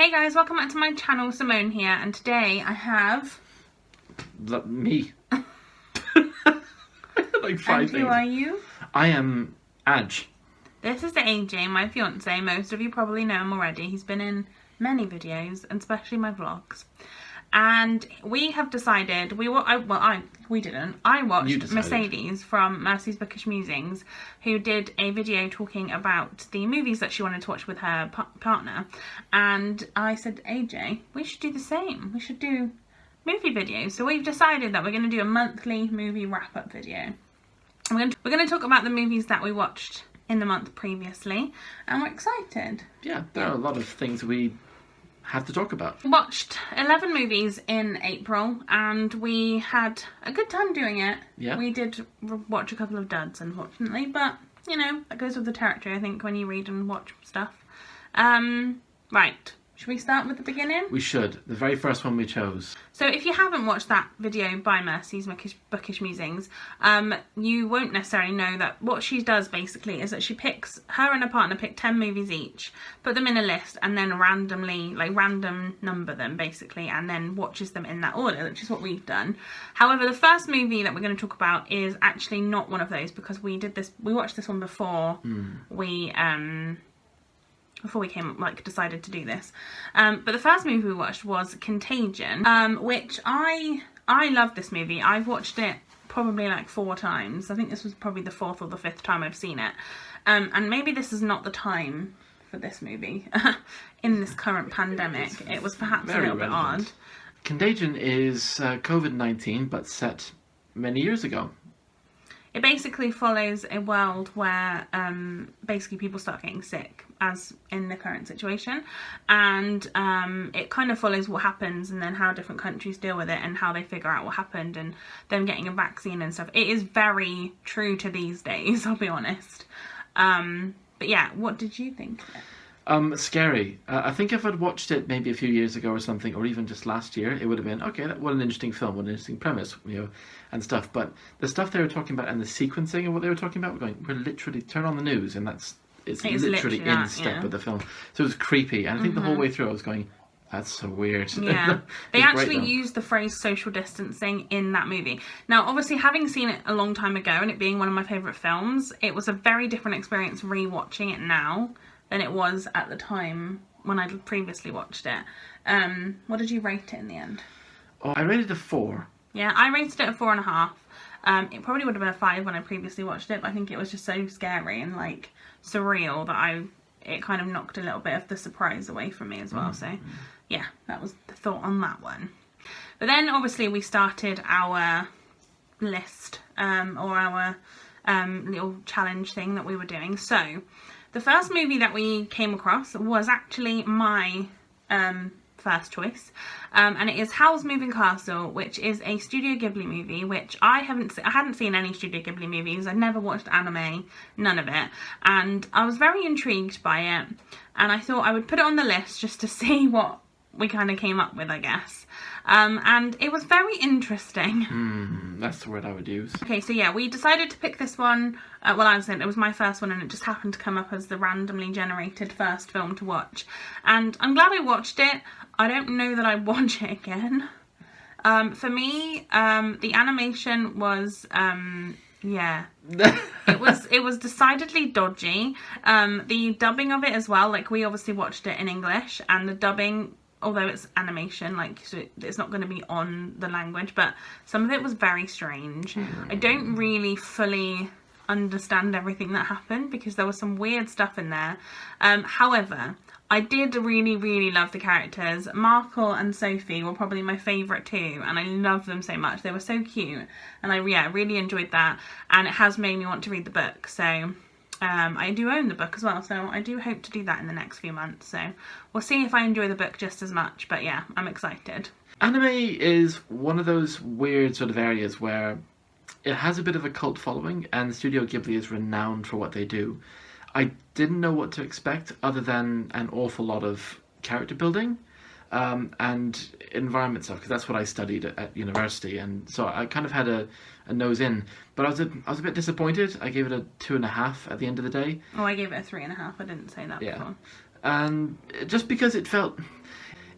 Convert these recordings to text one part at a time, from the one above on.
Hey guys, welcome back to my channel, Simone here, and today I have... Me. Like five and things. who are you? I am Aj. This is AJ, my fiance. Most of you probably know him already. He's been in many videos, and especially my vlogs. And we have decided, I watched Mercedes from Mercy's Bookish Musings, who did a video talking about the movies that she wanted to watch with her partner. And I said, AJ, we should do the same. We should do movie videos. So we've decided that we're going to do a monthly movie wrap-up video. We're going to talk about the movies that we watched in the month previously, and we're excited. Yeah, there are a lot of things we have to talk about. We watched 11 movies in April, and we had a good time doing it. Yeah. We did watch a couple of duds, unfortunately, but, you know, that goes with the territory, I think, when you read and watch stuff. Right. Should we start with the beginning? We should. The very first one we chose. So if you haven't watched that video by Mercy's Bookish Musings, you won't necessarily know that what she does basically is that her and her partner pick 10 movies each, put them in a list, and then random number them basically, and then watches them in that order, which is what we've done. However, the first movie that we're going to talk about is actually not one of those, because we watched this one before before we decided to do this. But the first movie we watched was Contagion, which I love this movie. I've watched it probably like 4 times. I think this was probably the 4th or the 5th time I've seen it. And maybe this is not the time for this movie in this current pandemic. It was perhaps a little bit odd. Contagion is COVID-19, but set many years ago. It basically follows a world where basically people start getting sick, as in the current situation, and it kind of follows what happens and then how different countries deal with it and how they figure out what happened and them getting a vaccine and stuff. It is very true to these days, I'll be honest. But yeah, what did you think of it? Scary. I think if I'd watched it maybe a few years ago or something, or even just last year, it would have been, okay, what an interesting film, what an interesting premise, you know, and stuff. But the stuff they were talking about and the sequencing of what they were talking about, we're literally, turn on the news, and it's literally in step with the film. So it was creepy, and I think the whole way through I was going, that's so weird. Yeah, they actually used the phrase social distancing in that movie. Now, obviously, having seen it a long time ago and it being one of my favourite films, it was a very different experience re-watching it now than it was at the time when I'd previously watched it. What did you rate it in the end? Oh, I rated it a 4. Yeah, I rated it a 4.5. It probably would have been a 5 when I previously watched it, but I think it was just so scary and like surreal that it kind of knocked a little bit of the surprise away from me as well. So yeah, that was the thought on that one. But then obviously we started our list, or our little challenge thing that we were doing. So the first movie that we came across was actually my first choice, and it is Howl's Moving Castle, which is a Studio Ghibli movie, which I hadn't seen any Studio Ghibli movies. I'd never watched anime, none of it, and I was very intrigued by it, and I thought I would put it on the list just to see what we kind of came up with, I guess. And it was very interesting. That's the word I would use. Okay, so yeah, we decided to pick this one. Well, I was saying it was my first one, and it just happened to come up as the randomly generated first film to watch. And I'm glad I watched it. I don't know that I'd watch it again. For me, the animation was, yeah, it was decidedly dodgy. The dubbing of it as well, like we obviously watched it in English, and the dubbing, although it's animation, like, so it's not going to be on the language, but some of it was very strange. I don't really fully understand everything that happened because there was some weird stuff in there. However, I did really, really love the characters. Markle and Sophie were probably my favourite too, and I love them so much. They were so cute, and I really enjoyed that, and it has made me want to read the book. So I do own the book as well, so I do hope to do that in the next few months. So we'll see if I enjoy the book just as much, but yeah, I'm excited. Anime is one of those weird sort of areas where it has a bit of a cult following, and Studio Ghibli is renowned for what they do. I didn't know what to expect other than an awful lot of character building and environment stuff, because that's what I studied at university, and so I kind of had a nose in. But I was a bit disappointed. I gave it a 2.5 at the end of the day. Oh, I gave it a 3.5. I didn't say that before. And just because it felt,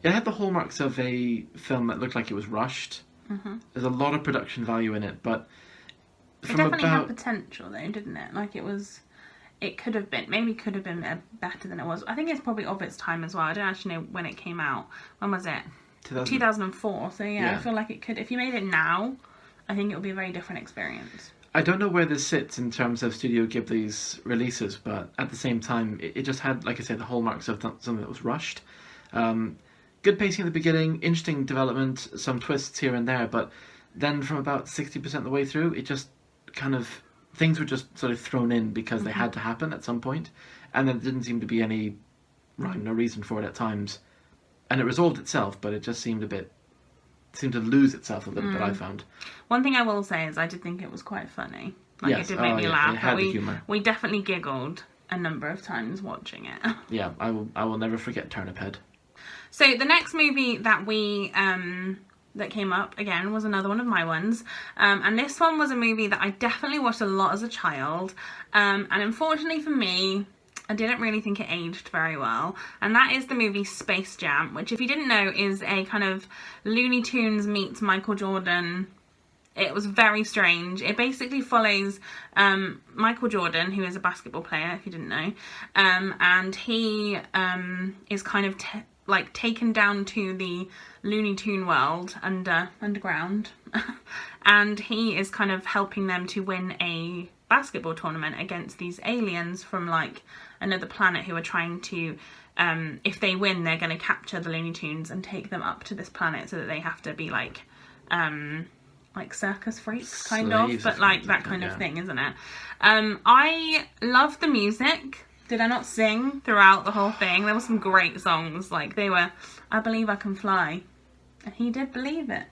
It had the hallmarks of a film that looked like it was rushed. There's a lot of production value in it, but It from definitely about... had potential though, didn't it? Like it could have been, maybe could have been better than it was. I think it's probably of its time as well. I don't actually know when it came out. When was it? 2004. So yeah, I feel like it could, if you made it now, I think it would be a very different experience. I don't know where this sits in terms of Studio Ghibli's releases, but at the same time, it just had, like I said, the hallmarks of something that was rushed. Good pacing at the beginning, interesting development, some twists here and there, but then from about 60% of the way through, it just kind of, things were just sort of thrown in because they had to happen at some point, and there didn't seem to be any rhyme or reason for it at times. And it resolved itself, but it just seemed to lose itself a little bit, I found. One thing I will say is I did think it was quite funny. Like, yes. it did make me laugh. It had the humour. We definitely giggled a number of times watching it. Yeah, I will never forget Turnip Head. So the next movie that we that came up again was another one of my ones, and this one was a movie that I definitely watched a lot as a child, and unfortunately for me, I didn't really think it aged very well, and that is the movie Space Jam, which, if you didn't know, is a kind of Looney Tunes meets Michael Jordan. It was very strange. It basically follows Michael Jordan, who is a basketball player, if you didn't know, and he is kind of taken down to the Looney Tune world underground, and he is kind of helping them to win a basketball tournament against these aliens from like another planet who are trying to, if they win, they're going to capture the Looney Tunes and take them up to this planet so that they have to be like circus freaks kind of, but like that kind of thing, isn't it? I love the music. Did I not sing throughout the whole thing? There were some great songs. Like, they were, I Believe I Can Fly, and he did believe it.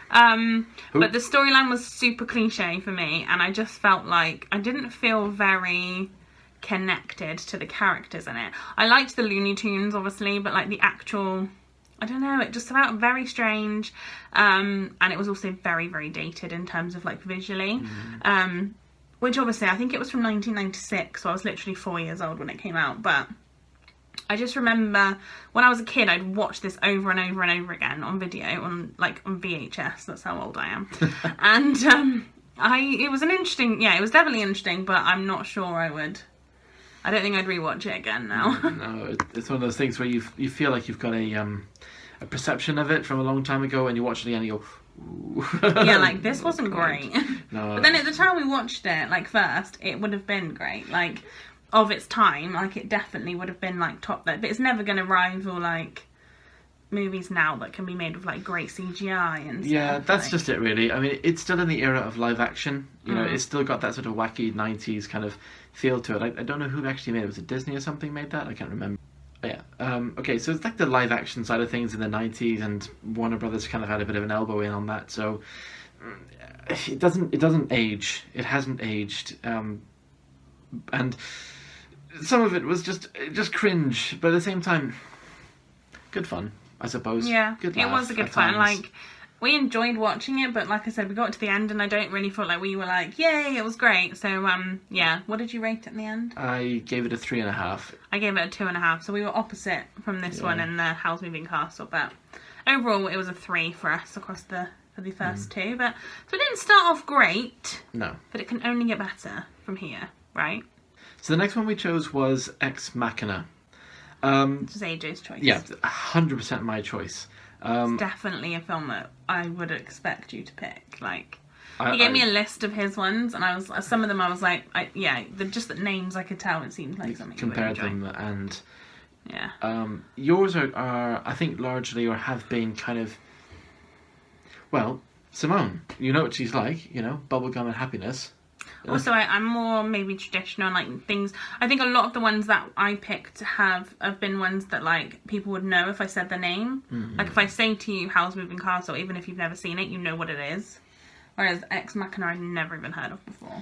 But the storyline was super cliche for me, and I just felt like I didn't feel very connected to the characters in it. I liked the Looney Tunes, obviously, but like the actual, I don't know, it just felt very strange, and it was also very, very dated in terms of like visually. Which obviously, I think it was from 1996, so I was literally 4 years old when it came out, but I just remember when I was a kid, I'd watch this over and over and over again on video, on VHS, that's how old I am. And it was it was definitely interesting, but I'm not sure I don't think I'd rewatch it again now. No, it's one of those things where you feel like you've got a perception of it from a long time ago, and you watch it again and you go, yeah, like, this wasn't great. No. But then at the time we watched it, like, first, it would have been great. Like, of its time, like, it definitely would have been, like, top there. But it's never going to rival, like, movies now that can be made with, like, great CGI and stuff. Yeah, that's just it, really. I mean, it's still in the era of live action. You know, it's still got that sort of wacky 90s kind of feel to it. I don't know who actually made it. Was it Disney or something made that? I can't remember. Yeah. Okay, so it's like the live action side of things in the 90s, and Warner Brothers kind of had a bit of an elbow in on that. So it doesn't age. It hasn't aged. And some of it was just cringe, but at the same time, good fun, I suppose. Yeah, good it was a good fun. Like, we enjoyed watching it, but like I said, we got to the end and I don't really feel like we were like, yay, it was great. So, yeah. What did you rate it in the end? I gave it a 3.5. I gave it a 2.5. So we were opposite from this one and the Howl's Moving Castle. But overall, it was a 3 for us across for the first two. But so it didn't start off great. No. But it can only get better from here, right? So the next one we chose was Ex Machina. Which is AJ's choice. Yeah, 100% my choice. It's definitely a film that I would expect you to pick. Like, he gave me a list of his ones, and some of them I was like, just the names I could tell it seemed like something. Compared them, and yeah. Yours are I think largely, or have been, kind of, well, Simone. You know what she's like. You know, bubblegum and happiness. Also, I'm more maybe traditional, like things. I think a lot of the ones that I picked have been ones that like people would know if I said the name. Like if I say to you Howl's Moving Castle, even if you've never seen it, you know what it is. Whereas Ex Machina I'd never even heard of before.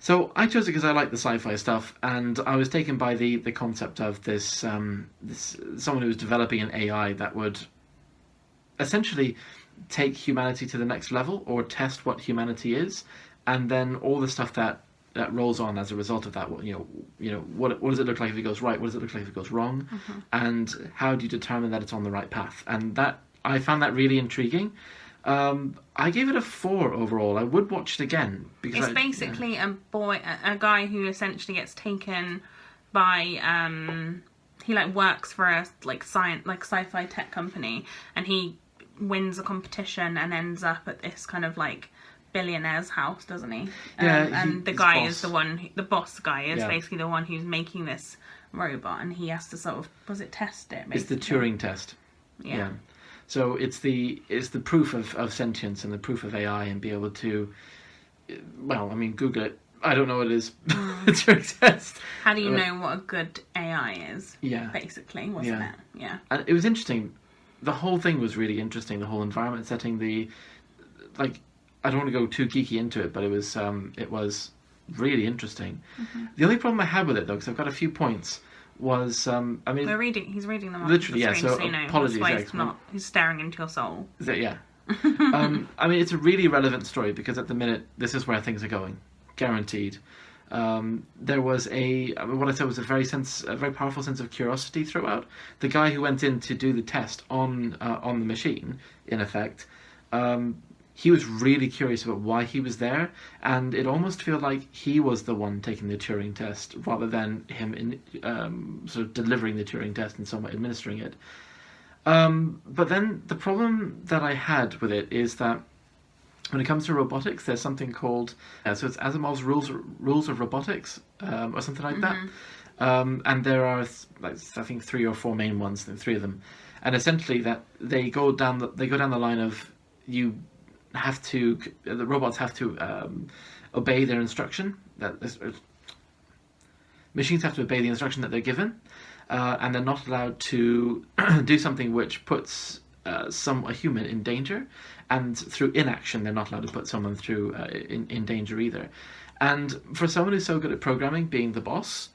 So I chose it because I like the sci-fi stuff, and I was taken by the concept of this someone who was developing an AI that would essentially take humanity to the next level, or test what humanity is. And then all the stuff that that rolls on as a result of that. What does it look like if it goes right? What does it look like if it goes wrong? And how do you determine that it's on the right path? And that I found that really intriguing. I gave it a 4 overall. I would watch it again because it's basically a guy who essentially gets taken by he like works for a sci-fi tech company, and he wins a competition and ends up at this kind of like billionaire's house, doesn't he? And the guy is the boss guy is basically the one who's making this robot, and he has to sort of test it. Basically. It's the Turing test. Yeah. So it's the proof of sentience and the proof of AI, and be able to, well, I mean, Google it. I don't know what it is. Turing test. How do you know what a good AI is? Yeah. Basically, wasn't it? Yeah. And it was interesting. The whole thing was really interesting. The whole environment setting, I don't want to go too geeky into it, but it was really interesting. The only problem I had with it, though, because I've got a few points, was he's reading them literally, on the screen, so apologies. He's staring into your soul. Yeah. It's a really relevant story because at the minute this is where things are going, guaranteed. There was what I said was a very powerful sense of curiosity throughout. The guy who went in to do the test on the machine, in effect, he was really curious about why he was there, and it almost felt like he was the one taking the Turing test rather than him sort of delivering the Turing test and somewhat administering it. But then the problem that I had with it is that when it comes to robotics, there's something called so it's Asimov's rules of robotics, or something like that. And there are I think 3 or 4 main ones, 3 of them, and essentially that they go down the line of the robots have to obey their instruction. Machines have to obey the instruction that they're given, and they're not allowed to do something which puts a human in danger, and through inaction they're not allowed to put someone through in danger either. And for someone who's so good at programming, being the boss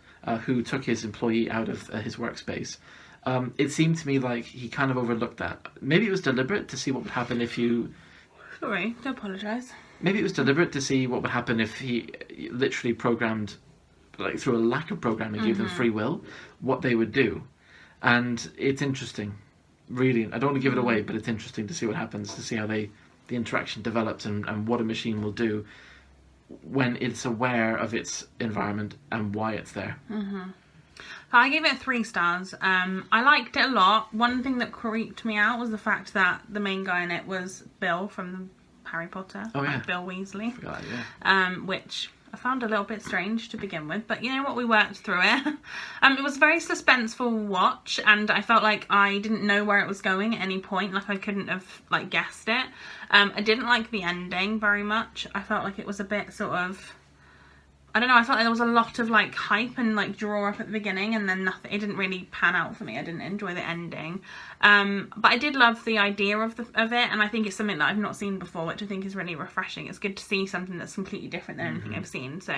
who took his employee out of his workspace, it seemed to me like he kind of overlooked that. Maybe it was deliberate to see what would happen if you... Sorry, don't apologise. Maybe it was deliberate to see what would happen if he literally programmed, like through a lack of programming, gave them free will, what they would do. And it's interesting, really. I don't want to give it away, but it's interesting to see what happens, to see how the interaction develops and what a machine will do when it's aware of its environment and why it's there. I gave it 3 stars. I liked it a lot. One thing that creeped me out was the fact that the main guy in it was Bill from Harry Potter. Oh yeah, Bill Weasley. Forgot, yeah. Which I found a little bit strange to begin with, but you know what, we worked through it. It was a very suspenseful watch, and I felt like I didn't know where it was going at any point. Like I couldn't have guessed it. I didn't like the ending very much. I felt like it was a bit sort of, I don't know, I felt like there was a lot of hype and draw up at the beginning, and then nothing. It didn't really pan out for me. I didn't enjoy the ending, but I did love the idea of it, and I think it's something that I've not seen before, which I think is really refreshing. It's good to see something that's completely different than anything I've seen. So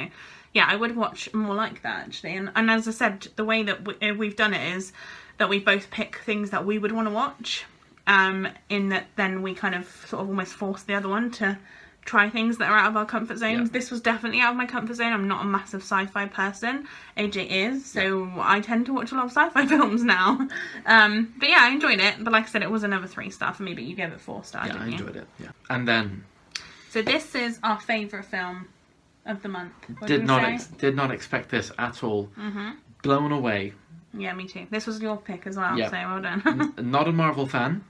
yeah, I would watch more like that actually. And as I said, the way that we've done it is that we both pick things that we would want to watch, in that then we kind of sort of almost force the other one to try things that are out of our comfort zones. This was definitely out of my comfort zone. I'm not a massive sci-fi person. AJ is, so I tend to watch a lot of sci-fi films now. But yeah, I enjoyed it. But like I said, it was another 3-star for me, but you gave it 4 stars, Yeah, didn't I you? enjoyed it, yeah. And then... So this is our favourite film of the month. What did not expect this at all. Blown away. Yeah, me too. This was your pick as well, so well done. Not a Marvel fan,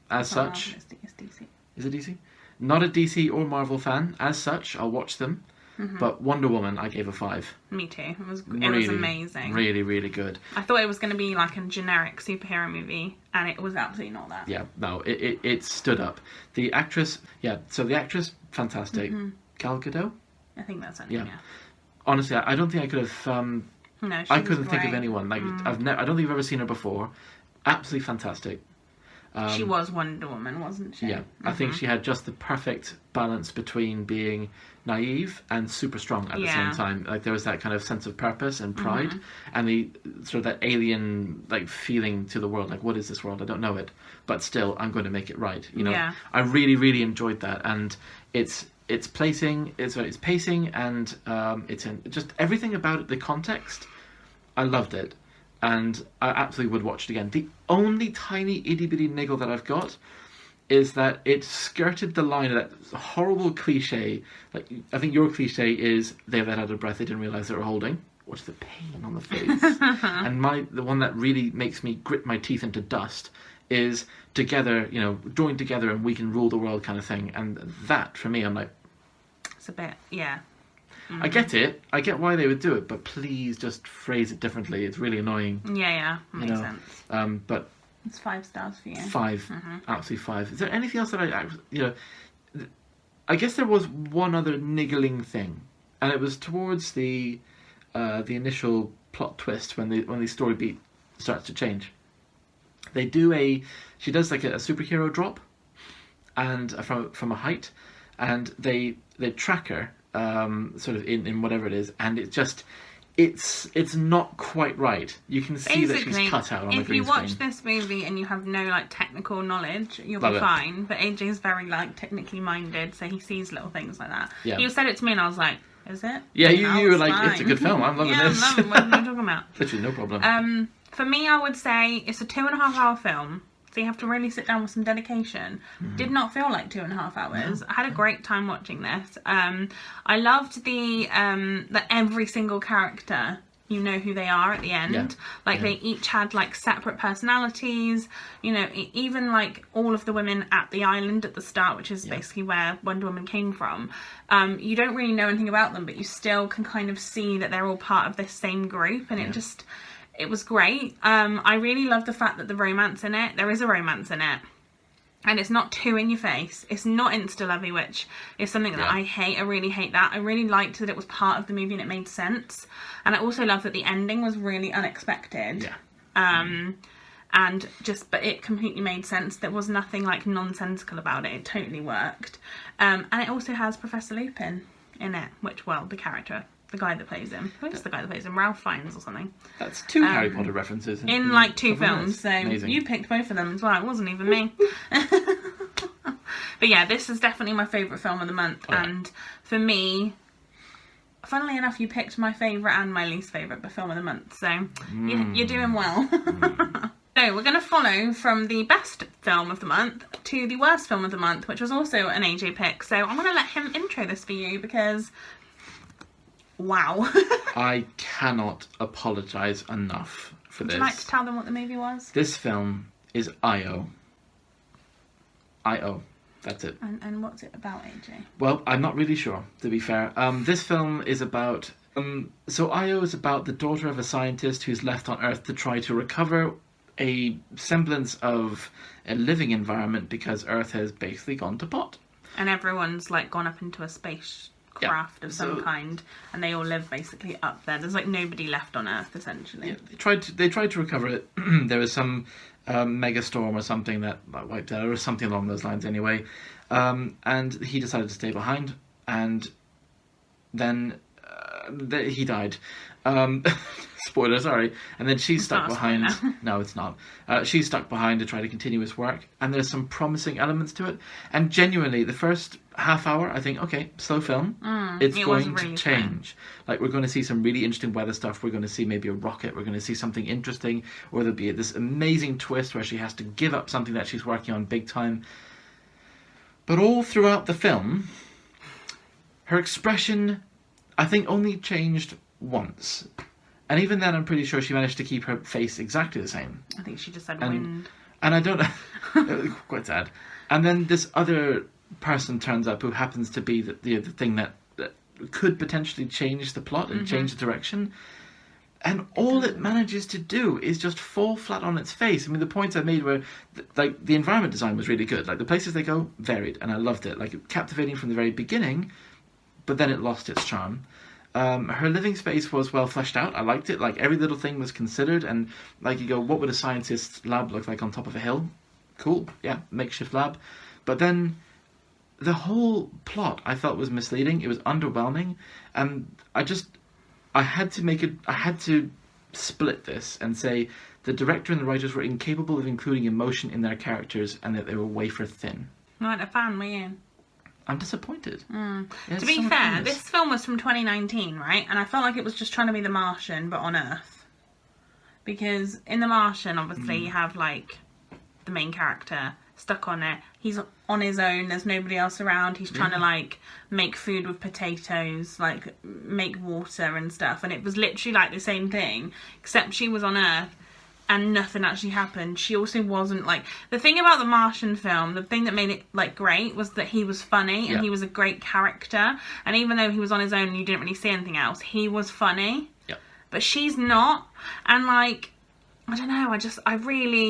as such. It's DC. Is it DC? Not a DC or Marvel fan, as such. I'll watch them. But Wonder Woman, I gave a 5. Me too. It was amazing. Really, really good. I thought it was going to be like a generic superhero movie, and it was absolutely not that. Yeah, no, it stood up. The actress, fantastic. Gal Gadot? I think that's it. Yeah. Honestly, I don't think I could have. No, I couldn't think of anyone. I don't think I've ever seen her before. Absolutely fantastic. She was Wonder Woman, wasn't she? Yeah, I think she had just the perfect balance between being naive and super strong at the same time. Like there was that kind of sense of purpose and pride, and the sort of that alien feeling to the world. Like, what is this world? I don't know it, but still, I'm going to make it right. You know, I really, really enjoyed that, and it's its placing, its pacing, and it's in just everything about it. The context, I loved it, and I absolutely would watch it again. The only tiny itty bitty niggle that I've got is that it skirted the line of that horrible cliche. Like, I think your cliche is they let out a breath they didn't realise they were holding. What's the pain on the face? And the one that really makes me grit my teeth into dust is together, join together and we can rule the world kind of thing. And that, for me, I'm like... It's a bit, yeah. Mm. I get it. I get why they would do it, but please just phrase it differently. It's really annoying. Yeah. Makes sense. But... It's 5 stars for you. 5. Absolutely 5. Is there anything else that I guess there was one other niggling thing. And it was towards the initial plot twist when the story beat starts to change. She does like a superhero drop, and from a height, and they track her sort of in whatever it is, and it's not quite right. You can see that she's cut out on the green screen. If you watch this movie and you have no technical knowledge, you'll be fine. But AJ's very technically minded, so he sees little things like that. Yeah. You said it to me, and I was like, "Is it?" Yeah, you were like, fine. "It's a good film. I'm loving this." I'm loving what are you talking about? Literally, no problem. For me, I would say it's a 2.5-hour film. So you have to really sit down with some dedication. Did not feel like 2.5 hours. I had a great time watching this. I loved that every single character, you know who they are at the end. They each had separate personalities. Even all of the women at the island at the start, which is basically where Wonder Woman came from. You don't really know anything about them, but you still can kind of see that they're all part of this same group, and it was great. I really love the fact that the romance in it, there is a romance in it. And it's not too in your face. It's not insta-lovey, which is something that I hate. I really hate that. I really liked that it was part of the movie and it made sense. And I also love that the ending was really unexpected. But it completely made sense. There was nothing nonsensical about it. It totally worked. And it also has Professor Lupin in it, the guy that plays him. Who's the guy that plays him? Ralph Fiennes or something. That's 2 Harry Potter references. In 2 films. So amazing. You picked both of them as well. It wasn't even me. But yeah, this is definitely my favourite film of the month. Oh, and for me, funnily enough, you picked my favourite and my least favourite film of the month. So you're doing well. So we're going to follow from the best film of the month to the worst film of the month, which was also an AJ pick. So I'm going to let him intro this for you because... Wow. I cannot apologise enough for this. Would you like to tell them what the movie was? This film is I.O. I.O. That's it. And what's it about, AJ? Well, I'm not really sure, to be fair. This film is about... so I.O. is about the daughter of a scientist who's left on Earth to try to recover a semblance of a living environment because Earth has basically gone to pot. And everyone's gone up into a space... craft of some kind, and they all live basically up there. There's nobody left on Earth essentially. They tried to recover it. There was some mega storm or something that wiped out, or something along those lines anyway. And he decided to stay behind, and then he died. Spoiler, sorry. And then she's stuck behind. No, it's not. She's stuck behind to try to continue his work, and there's some promising elements to it. And genuinely, the first half hour, I think, okay, slow film. It's going to change. We're going to see some really interesting weather stuff. We're going to see maybe a rocket. We're going to see something interesting, or there'll be this amazing twist where she has to give up something that she's working on big time. But all throughout the film, her expression, I think, only changed once. And even then, I'm pretty sure she managed to keep her face exactly the same. I think she just had wind. And I don't know. Quite sad. And then this other person turns up who happens to be the thing that could potentially change the plot and change the direction. And all it manages to do is just fall flat on its face. I mean, the points I made were, the environment design was really good. The places they go, varied, and I loved it. Captivating from the very beginning, but then it lost its charm. Her living space was well fleshed out. I liked it. Every little thing was considered, and you go, what would a scientist's lab look like on top of a hill? Cool, yeah, makeshift lab. But then the whole plot I felt was misleading. It was underwhelming, and I had to split this and say the director and the writers were incapable of including emotion in their characters, and that they were wafer thin. Not a fan, were you? I'm disappointed. To be fair, this film was from 2019, right? And I felt like it was just trying to be The Martian, but on Earth. Because in The Martian, obviously, you have, like, the main character stuck on it. He's on his own. There's nobody else around. He's trying to, like, make food with potatoes, like, make water and stuff. And it was literally, like, the same thing, except she was on Earth. And nothing actually happened. She also wasn't, like... The thing about the Martian film, the thing that made it, like, great, was that he was funny and he was a great character. And even though he was on his own and you didn't really see anything else, he was funny. Yeah. But she's not. And, like... I don't know,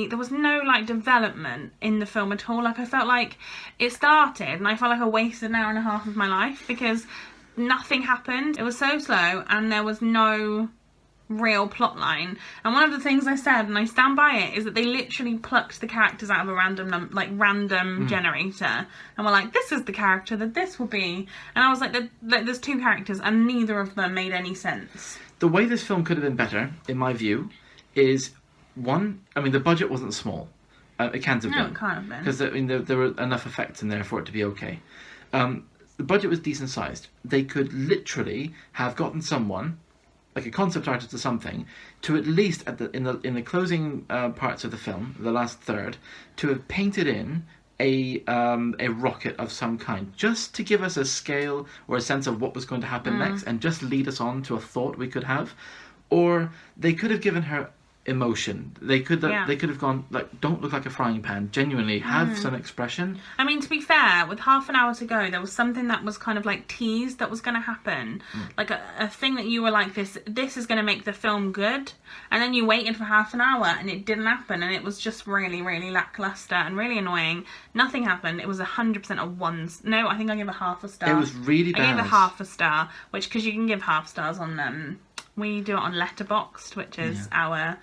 there was no, like, development in the film at all. Like, I felt like it started and I felt like I wasted an hour and a half of my life because nothing happened. It was so slow and there was no real plot line. And one of the things I said, and I stand by it, is that they literally plucked the characters out of a random generator and were like, this is the character that this will be. And I was like, there's two characters and neither of them made any sense. The way this film could have been better, in my view, is one, I mean, the budget wasn't small. It can't have been. No, it can't have been. Because, I mean, there were enough effects in there for it to be okay. The budget was decent sized. They could literally have gotten someone, like a concept artist or something, to at least in the closing parts of the film, the last third, to have painted in a rocket of some kind, just to give us a scale or a sense of what was going to happen next, and just lead us on to a thought we could have. Or they could have given her emotion. They could have gone, like, don't look like a frying pan, genuinely have some expression. I mean, to be fair, with half an hour to go, there was something that was kind of like teased that was going to happen, like a thing that you were like, this is going to make the film good, and then you waited for half an hour and it didn't happen, and it was just really, really lackluster and really annoying. Nothing happened. It was 100% a ones. No, I think I gave it half a star. It was really bad. I gave it half a star, which, because you can give half stars on we do it on Letterboxd, which is our,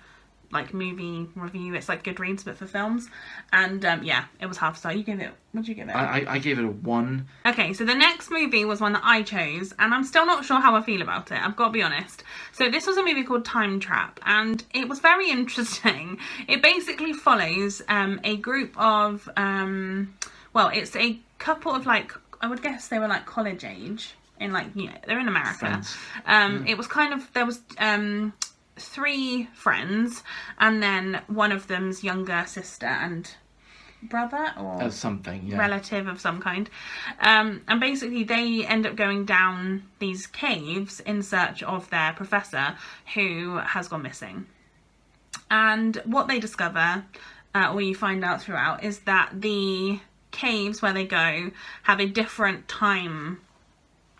like, movie review. It's like Goodreads but for films. And it was half star. You gave it, what did you give it? I gave it a 1. Okay, so the next movie was one that I chose, and I'm still not sure how I feel about it, I've got to be honest. So this was a movie called Time Trap, and it was very interesting. It basically follows a group of it's a couple of, like, I would guess they were like college age, in, like, you know, they're in America. It was kind of, there was 3 friends, and then one of them's younger sister and brother or something, relative of some kind, and basically they end up going down these caves in search of their professor who has gone missing. And what they discover, or you find out throughout, is that the caves where they go have a different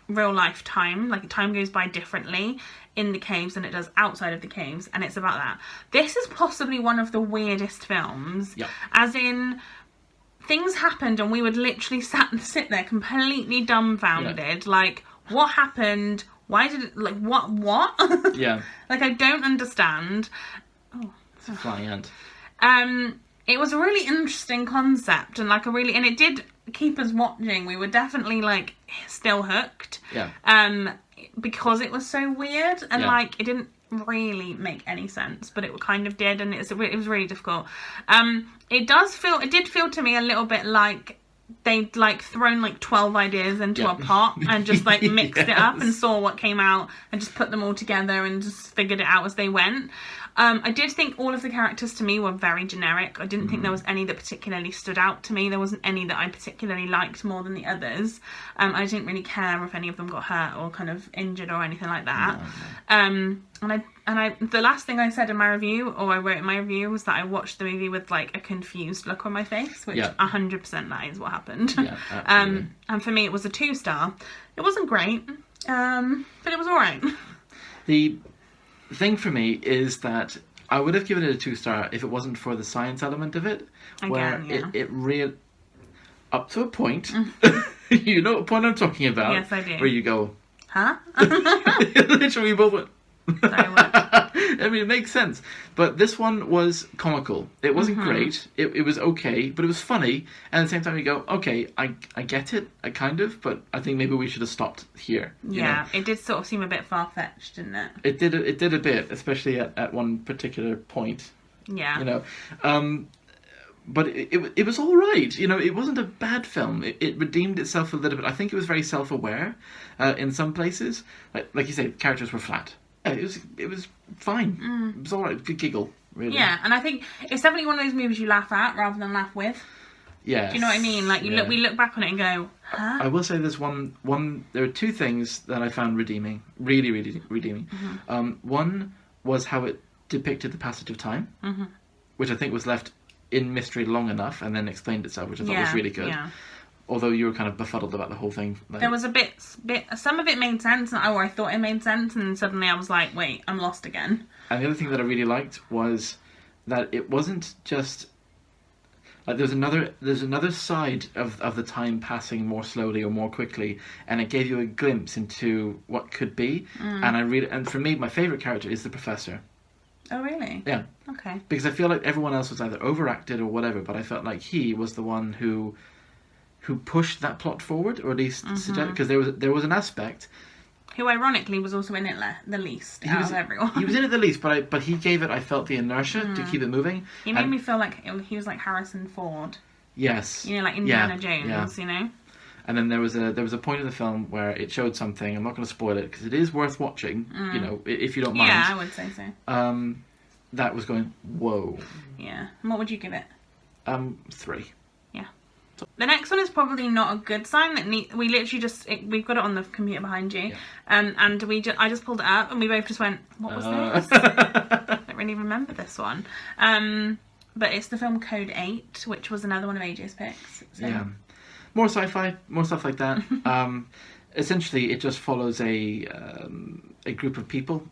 real life time, like time goes by differently in the caves than it does outside of the caves, and it's about that. This is possibly one of the weirdest films, as in, things happened and we would literally sit there completely dumbfounded, like, what happened, why did it, like, what like, I don't understand. It's a flying ant. It was a really interesting concept, and like and it did keep us watching. We were definitely, like, still hooked. Because it was so weird, and like, it didn't really make any sense, but it kind of did, and it was really difficult. It did feel to me a little bit like they'd, like, thrown, like, 12 ideas into a pot and just, like, mixed it up and saw what came out and just put them all together and just figured it out as they went. I did think all of the characters to me were very generic. I didn't think there was any that particularly stood out to me. There wasn't any that I particularly liked more than the others. I didn't really care if any of them got hurt or kind of injured or anything like that. The last thing I said in my review, or I wrote in my review, was that I watched the movie with, like, a confused look on my face, which 100% that is what happened. And for me, it was a 2-star. It wasn't great, but it was alright. The thing for me is that I would have given it a 2-star if it wasn't for the science element of it, it really, up to a point, you know what point I'm talking about? Yes, I do. Where you go, huh? Literally, both went. Sorry, what? I mean, it makes sense. But this one was comical. It wasn't great. It was okay, but it was funny. And at the same time, you go, okay, I get it, kind of, but I think maybe we should have stopped here. You know? It did sort of seem a bit far-fetched, didn't it? It did a bit, especially at one particular point. Yeah. You know. but it was all right. You know, it wasn't a bad film. It redeemed itself a little bit. I think it was very self-aware in some places. Like you say, the characters were flat. It was fine. It was all right. Good giggle, really. Yeah, and I think it's definitely one of those movies you laugh at rather than laugh with. Yeah. Do you know what I mean? Like we look back on it and go, huh? I will say there's one. There are two things that I found redeeming, really, really redeeming. One was how it depicted the passage of time, which I think was left in mystery long enough and then explained itself, which I thought was really good. Yeah. Although you were kind of befuddled about the whole thing. Like, there was a bit. Some of it made sense, or I thought it made sense, and suddenly I was like, wait, I'm lost again. And the other thing that I really liked was that it wasn't just like there's another side of the time passing more slowly or more quickly, and it gave you a glimpse into what could be. And for me, my favourite character is the professor. Oh, really? Yeah. Okay. Because I feel like everyone else was either overacted or whatever, but I felt like he was the one who pushed that plot forward, or at least because there was an aspect. Who ironically was also in it the least out of everyone. He was in it the least, but he gave it, I felt, the inertia to keep it moving. He made me feel like he was like Harrison Ford. Yes. You know, like Indiana Jones, you know? And then there was a point in the film where it showed something. I'm not going to spoil it because it is worth watching. You know, if you don't mind. Yeah, I would say so. That was going whoa. Yeah. And what would you give it? 3. Yeah. The next one is probably not a good sign. We literally we've got it on the computer behind you, and I just pulled it up and we both just went, what was this? I don't really remember this one. But it's the film Code 8, which was another one of AJ's picks. So. Yeah. More sci-fi, more stuff like that. Essentially, it just follows a group of people,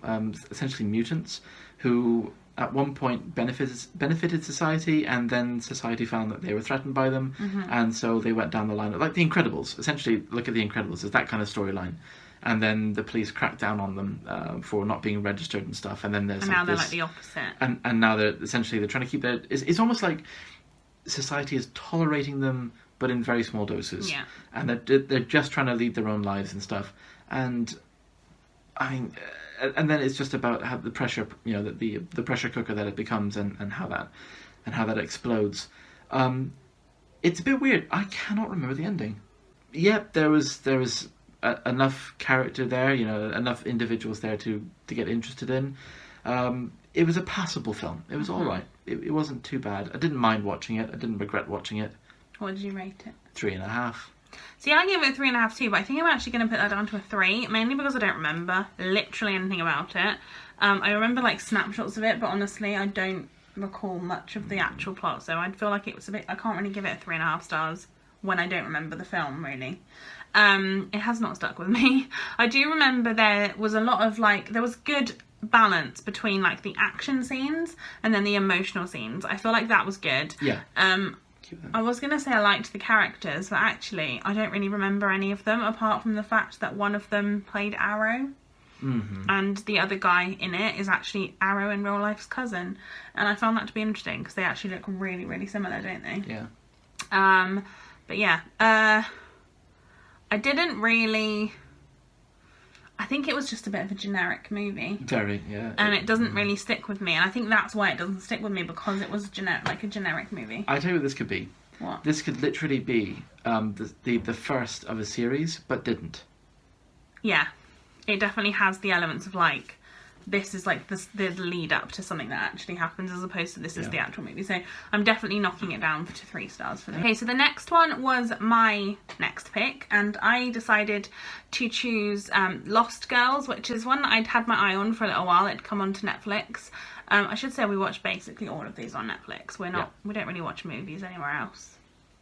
essentially mutants, who at one point benefited society, and then society found that they were threatened by them, and so they went down the line, like The Incredibles. Essentially, look at The Incredibles as that kind of storyline. And then the police crack down on them for not being registered and stuff. And then there's now they're like the opposite. And now they're trying to keep their... It's almost like society is tolerating them, but in very small doses. Yeah. And they're just trying to lead their own lives and stuff. And I mean, and then it's just about how the pressure, you know, the pressure cooker that it becomes, and how that explodes. It's a bit weird. I cannot remember the ending. Yep, there was enough character there, you know, enough individuals there to get interested in. It was a passable film. It was all right. It wasn't too bad. I didn't mind watching it. I didn't regret watching it. What did you rate it? 3.5. See, I gave it a 3.5 too, but I think I'm actually going to put that down to a 3, mainly because I don't remember literally anything about it. I remember like snapshots of it, but honestly, I don't recall much of the actual plot, so I'd feel like it was a bit... I can't really give it a 3.5 stars when I don't remember the film, really. It has not stuck with me. I do remember there was a lot of like... There was good balance between like the action scenes and then the emotional scenes. I feel like that was good. Yeah. I was going to say I liked the characters, but actually I don't really remember any of them apart from the fact that one of them played Arrow. And the other guy in it is actually Arrow in real life's cousin. And I found that to be interesting because they actually look really, really similar, don't they? Yeah. But yeah, I didn't really... I think it was just a bit of a generic movie. Very, yeah. And it doesn't really stick with me. And I think that's why it doesn't stick with me, because it was like a generic movie. I tell you what this could be. What? This could literally be the first of a series, but didn't. Yeah. It definitely has the elements of like... This is like the lead up to something that actually happens, as opposed to this is the actual movie. So I'm definitely knocking it down to 3 stars for this. Okay, so the next one was my next pick, and I decided to choose Lost Girls, which is one that I'd had my eye on for a little while. It'd come onto Netflix. I should say we watch basically all of these on Netflix. We don't really watch movies anywhere else,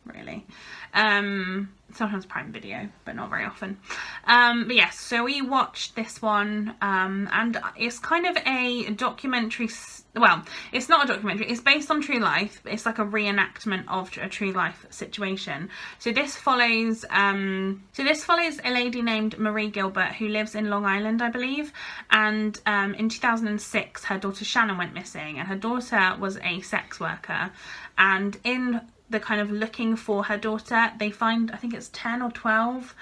really. Sometimes Prime Video, but not very often. But yes, so we watched this one, and it's kind of a documentary. Well, it's not a documentary. It's based on true life. It's like a reenactment of a true life situation. So this follows a lady named Marie Gilbert who lives in Long Island, I believe. And in 2006, her daughter Shannon went missing, and her daughter was a sex worker. And in the kind of looking for her daughter, they find, I think it's 10 or 12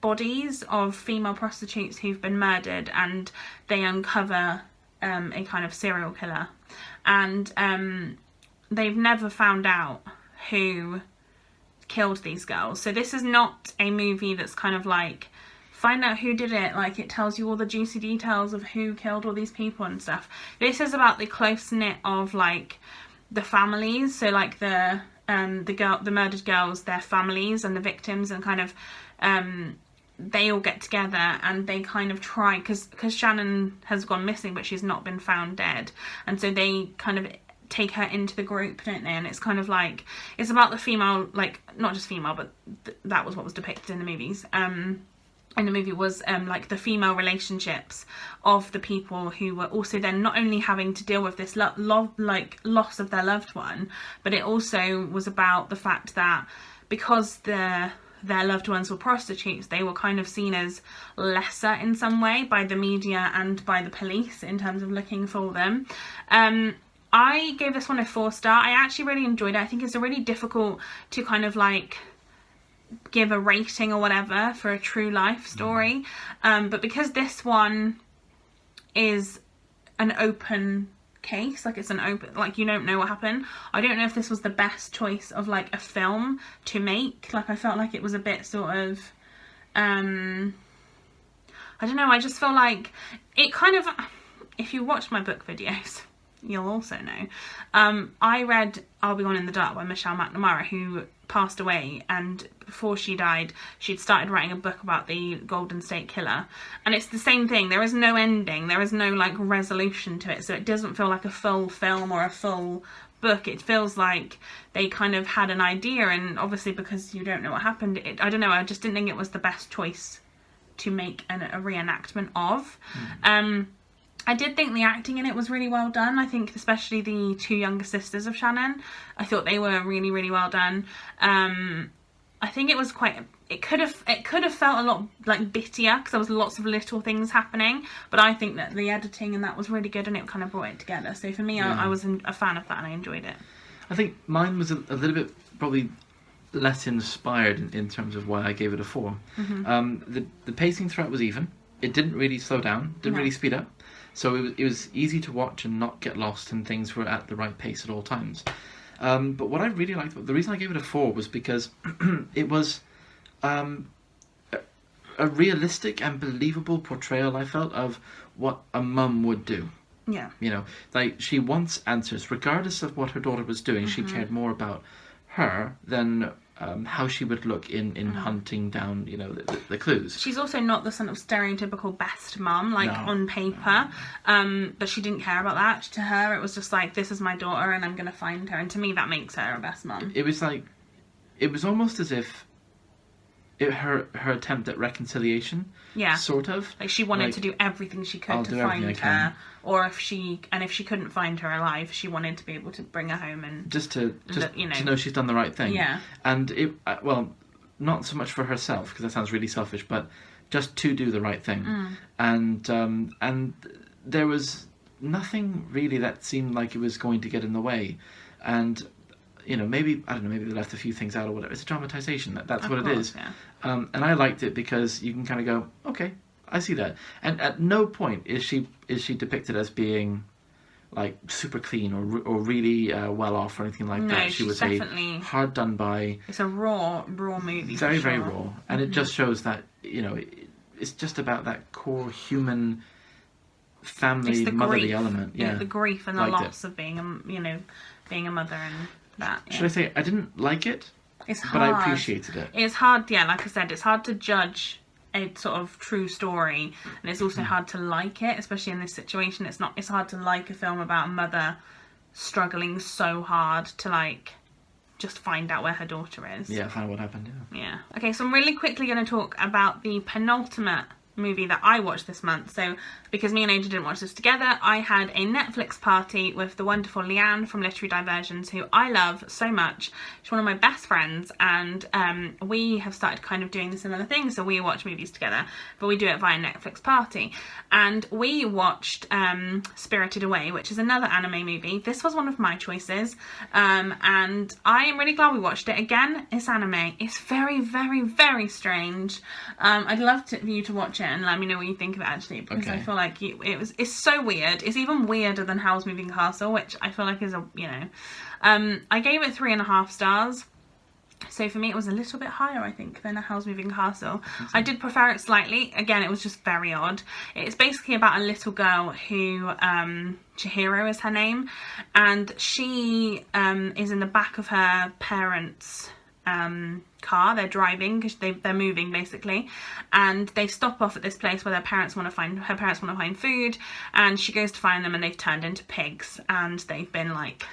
bodies of female prostitutes who've been murdered, and they uncover a kind of serial killer. And they've never found out who killed these girls. So this is not a movie that's kind of like, find out who did it, like it tells you all the juicy details of who killed all these people and stuff. This is about the close-knit of like the families, so like the murdered girls, their families, and the victims, and kind of they all get together and they kind of try, because Shannon has gone missing but she's not been found dead, and so they kind of take her into the group, don't they? And it's kind of like, it's about the female, like not just female, but that was what was depicted in the movies. In the movie was like the female relationships of the people who were also then not only having to deal with this loss of their loved one, but it also was about the fact that because their loved ones were prostitutes, they were kind of seen as lesser in some way by the media and by the police in terms of looking for them. I gave this one a 4-star. I actually really enjoyed it. I think it's really difficult to kind of like give a rating or whatever for a true life story. But because this one is an open case, like it's an open, like you don't know what happened, I don't know if this was the best choice of like a film to make. Like I felt like it was a bit sort of I don't know, I just feel like it kind of, if you watch my book videos you'll also know, I read I'll Be Gone in the Dark by Michelle McNamara, who passed away, and before she died she'd started writing a book about the Golden State Killer, and it's the same thing. There is no ending, there is no like resolution to it, so it doesn't feel like a full film or a full book. It feels like they kind of had an idea, and obviously because you don't know what happened, I don't know, I just didn't think it was the best choice to make a reenactment of. I did think the acting in it was really well done. I think especially the two younger sisters of Shannon, I thought they were really, really well done. I think it was quite, it could have felt a lot like bittier because there was lots of little things happening, but I think that the editing and that was really good and it kind of brought it together. So for me, I was a fan of that and I enjoyed it. I think mine was a little bit probably less inspired in terms of why I gave it a 4. The pacing throughout was even. It didn't really slow down, didn't really speed up. So it was easy to watch and not get lost, and things were at the right pace at all times. But what I really liked, the reason I gave it a 4 was because it was a realistic and believable portrayal, I felt, of what a mum would do. Yeah. You know, like she wants answers. Regardless of what her daughter was doing, she cared more about her than how she would look in hunting down, you know, the clues. She's also not the sort of stereotypical best mum, like on paper, but she didn't care about that. To her, it was just like, this is my daughter and I'm going to find her. And to me, that makes her a best mum. It was like, it was almost as if her attempt at reconciliation, sort of. Like she wanted to do everything she could to find her, or if she couldn't find her alive, she wanted to be able to bring her home and to know she's done the right thing. Yeah. And it, well, not so much for herself, because that sounds really selfish, but just to do the right thing. And there was nothing really that seemed like it was going to get in the way. And you know, maybe they left a few things out or whatever. It's a dramatization. That's what it is. Yeah. And I liked it because you can kind of go, okay, I see that. And at no point is she depicted as being like super clean or really well off or anything like that. She was definitely hard done by. It's a raw movie. Very, very raw, and it just shows that, you know, it's just about that core human family motherly element. Yeah, the grief and the loss of being a mother and. Should I say I didn't like it? It's hard. But I appreciated it. It's hard, yeah, like I said, it's hard to judge a sort of true story, and it's also hard to like it, especially in this situation. It's hard to like a film about a mother struggling so hard to like just find out where her daughter is. Yeah, find out what happened, yeah. Okay, so I'm really quickly going to talk about the penultimate movie that I watched this month. So because me and Ada didn't watch this together, I had a Netflix party with the wonderful Leanne from Literary Diversions, who I love so much. She's one of my best friends, and we have started kind of doing the similar thing, so we watch movies together, but we do it via Netflix party. And we watched Spirited Away, which is another anime movie. This was one of my choices, and I am really glad we watched it. Again, it's anime. It's very, very, very strange. I'd love for you to watch it it and let me know what you think of it, actually, because I Okay. feel like it's so weird. It's even weirder than Howl's Moving Castle, which I feel like is I gave it 3.5 stars. So for me, it was a little bit higher, I think, than a Howl's Moving Castle. I did prefer it slightly. Again, it was just very odd. It's basically about a little girl who, Chihiro is her name, and she is in the back of her parents' car. They're driving because they're moving, basically, and they stop off at this place where her parents want to find food, and she goes to find them, and they've turned into pigs, and they've been like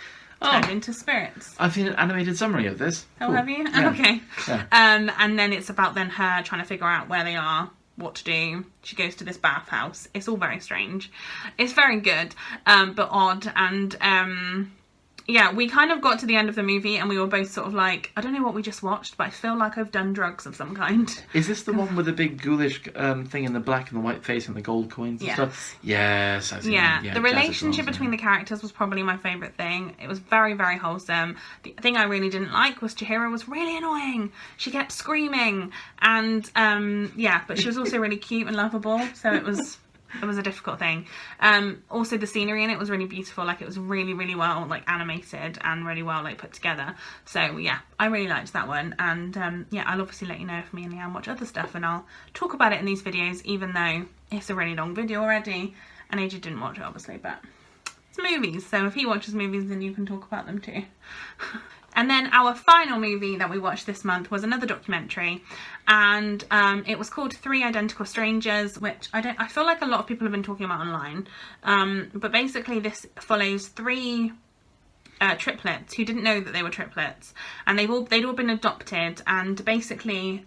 turned into spirits. I've seen an animated summary of this. Oh, Cool. have you? Yeah. Okay. Yeah. And then it's about then her trying to figure out where they are, what to do. She goes to this bathhouse. It's all very strange. It's very good, but odd. And yeah, we kind of got to the end of the movie and we were both sort of like, I don't know what we just watched, but I feel like I've done drugs of some kind. Is this the one with the big ghoulish thing in the black and the white face and the gold coins and Yes. stuff? Yes, I've seen Yeah, it. the relationship between the characters was probably my favourite thing. It was very, very wholesome. The thing I really didn't like was Chihiro was really annoying. She kept screaming, and yeah, but she was also really cute and lovable, so it was a difficult thing. Also the scenery in it was really beautiful. Like, it was really, really well like animated and really well like put together. So yeah, I really liked that one. And yeah, I'll obviously let you know if me and Leanne watch other stuff, and I'll talk about it in these videos, even though it's a really long video already and AJ didn't watch it, obviously, but it's movies, so if he watches movies then you can talk about them too. And then our final movie that we watched this month was another documentary, and it was called 3 Identical Strangers, which I feel like a lot of people have been talking about online. But basically this follows 3 triplets who didn't know that they were triplets, and they'd all been adopted, and basically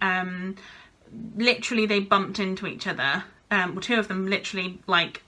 literally they bumped into each other. Well, 2 of them literally like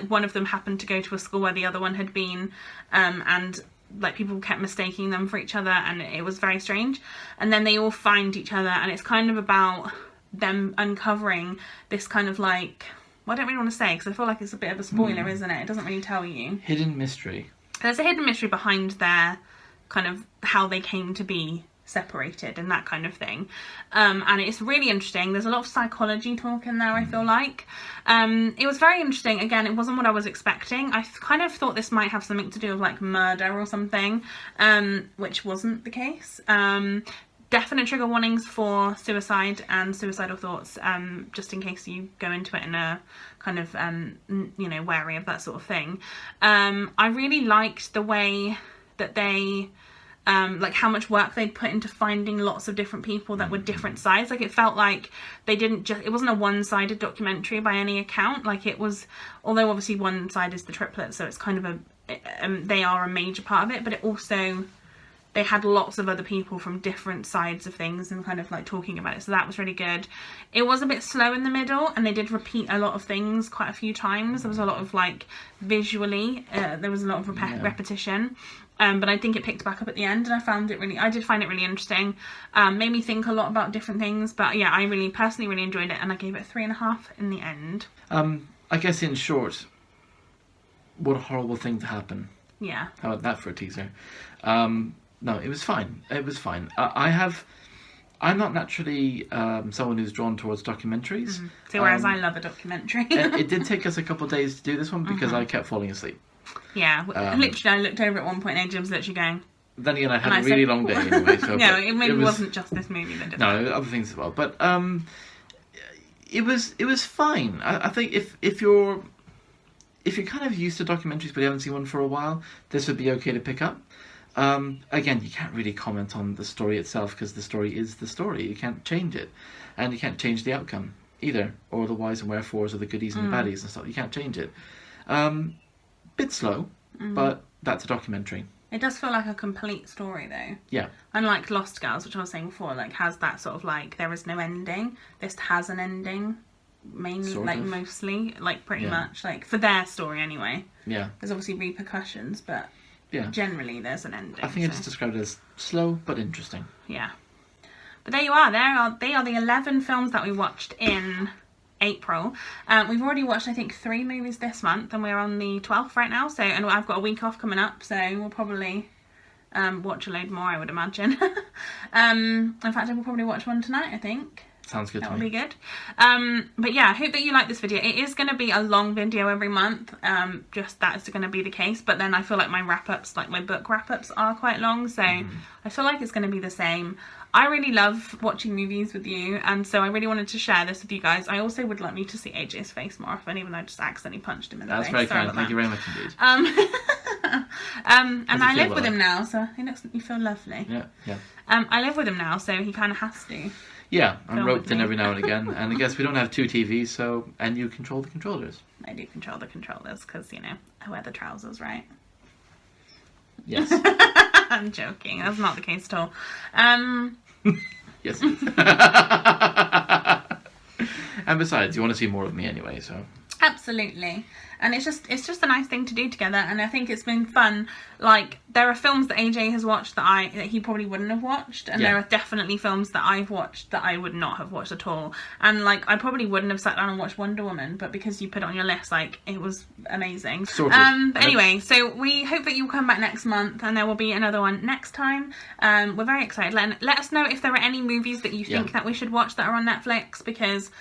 one of them happened to go to a school where the other one had been, and like people kept mistaking them for each other, and it was very strange. And then they all find each other, and it's kind of about them uncovering this kind of like, well, I don't really want to say because I feel like it's a bit of a spoiler, isn't it? It doesn't really tell you. Hidden mystery. There's a hidden mystery behind their kind of how they came to be separated and that kind of thing, and it's really interesting. There's a lot of psychology talk in there, I feel like. It was very interesting. Again, it wasn't what I was expecting. I kind of thought this might have something to do with like murder or something, which wasn't the case. Definite trigger warnings for suicide and suicidal thoughts, just in case you go into it in a kind of you know, wary of that sort of thing. I really liked the way that they like how much work they'd put into finding lots of different people that were different sides. Like, it felt like they didn't just, it wasn't a one-sided documentary by any account. Like, it was, although obviously one side is the triplets, so it's kind of they are a major part of it, but it also, they had lots of other people from different sides of things and kind of like talking about it, so that was really good. It was a bit slow in the middle, and they did repeat a lot of things quite a few times. There was a lot of like visually, there was a lot of repetition. But I think it picked back up at the end, and I did find it really interesting. Made me think a lot about different things, but yeah, I personally really enjoyed it, and I gave it 3.5 in the end. I guess in short, what a horrible thing to happen. Yeah. How about that for a teaser? No, it was fine. It was fine. I'm not naturally someone who's drawn towards documentaries. So whereas I love a documentary. It did take us a couple of days to do this one because I kept falling asleep. Yeah, literally I looked over at one point and AJ was literally going. Then again, I had a really long day anyway. So no, it wasn't just this movie that did that. No, other things as well. But it was fine. I think if you're kind of used to documentaries but you haven't seen one for a while, this would be okay to pick up. Again, you can't really comment on the story itself because the story is the story. You can't change it, and you can't change the outcome either, or the whys and wherefores, or the goodies and the baddies and stuff. You can't change it. Bit slow, but that's a documentary. It does feel like a complete story though. Yeah. Unlike Lost Girls, which I was saying before, like has that sort of like there is no ending. This has an ending, mainly Sort like of. Mostly, like pretty Yeah. much like for their story anyway. Yeah. There's obviously repercussions, but Yeah. generally there's an ending. I think it's described as slow but interesting. Yeah. But there you are. They are the 11 films that we watched in April. We've already watched I think 3 movies this month, and we're on the 12th right now, so, and I've got a week off coming up, so we'll probably watch a load more, I would imagine. In fact, I will probably watch one tonight, I think. Sounds good That to would me. be good. But yeah, I hope that you like this video. It is going to be a long video every month. Just that is going to be the case. But then I feel like my wrap-ups, like my book wrap-ups, are quite long. So I feel like it's going to be the same. I really love watching movies with you. And so I really wanted to share this with you guys. I also would like me to see AJ's face more often, even though I just accidentally punched him in the face. That's very Sorry kind. about Thank that. you very much indeed. And Does it I feel live with well? him now, so you feel lovely. Yeah. I live with him now, so he kind of has to. Yeah, I'm Film roped with in me. every now and again, and I guess we don't have 2 TVs, so, and you control the controllers. I do control the controllers because, you know, I wear the trousers, right? Yes. I'm joking. That's not the case at all. Yes. And besides, you want to see more of me anyway, so. Absolutely. And it's just a nice thing to do together, and I think it's been fun. Like, there are films that AJ has watched that he probably wouldn't have watched, and Yeah. there are definitely films that I've watched that I would not have watched at all. And like, I probably wouldn't have sat down and watched Wonder Woman, but because you put it on your list, like, it was amazing. Sorted. But anyway, so we hope that you'll come back next month, and there will be another one next time. We're very excited. Let us know if there are any movies that you think that we should watch that are on Netflix, because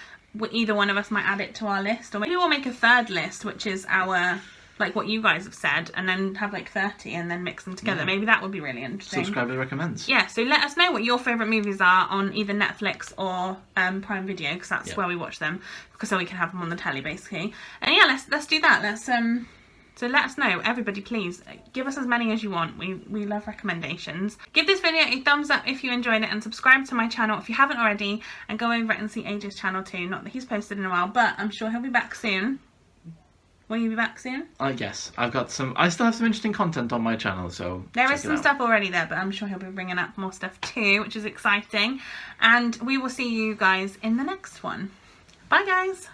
either one of us might add it to our list, or maybe we'll make a third list, which is our, like, what you guys have said, and then have like 30 and then mix them together. Maybe that would be really interesting. Subscriber recommends. Yeah, so let us know what your favourite movies are on either Netflix or Prime Video, because that's where we watch them, because so we can have them on the telly basically. And yeah, let's do that. So let us know, everybody, please give us as many as you want. We love recommendations. Give this video a thumbs up if you enjoyed it, and subscribe to my channel if you haven't already, and go over and see AJ's channel too. Not that he's posted in a while, but I'm sure he'll be back soon. Will you be back soon? Yes, I still have some interesting content on my channel, so There check is it some out. stuff already there, but I'm sure he'll be bringing up more stuff too, which is exciting. And we will see you guys in the next one. Bye guys!